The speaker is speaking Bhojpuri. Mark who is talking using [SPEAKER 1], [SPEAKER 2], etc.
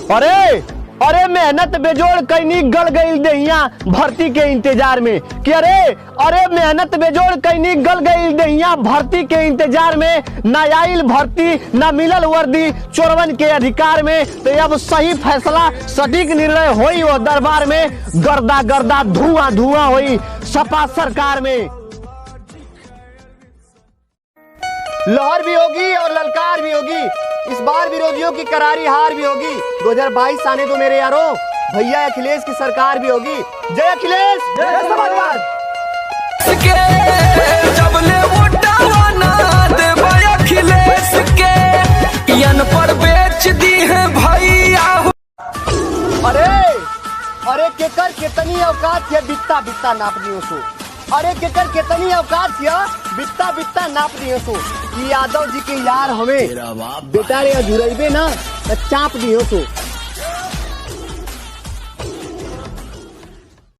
[SPEAKER 1] अरे अरे मेहनत बेजोड़ कैनी गल गई दहिया भर्ती के इंतजार में कि अरे मेहनत बेजोड़ कैनी गल गई दहिया भर्ती के इंतजार में, ना आइल भर्ती ना मिलल वर्दी चोरवन के अधिकार में। तो अब सही फैसला सटीक निर्णय होई वो दरबार में, गर्दा गर्दा धुआं धुआं होई सपा सरकार में। लहर भी होगी और ललकार भी होगी, इस बार विरोधियों की करारी हार भी होगी। 2022 आने दो मेरे यारों, भैया अखिलेश की सरकार भी होगी। जय अखिलेश, जय समाजवाद।
[SPEAKER 2] अखिलेश के यन पर बेच दी है भैया।
[SPEAKER 1] अरे केकर कितनी औकात है बित्ता बित्ता नापनी सो, अरे केकर कितनी औकात है बित्ता बित्ता नापनी सो। यादव जी के यार हमें बेटा रे अधूरेबे ना चाप दियो सो।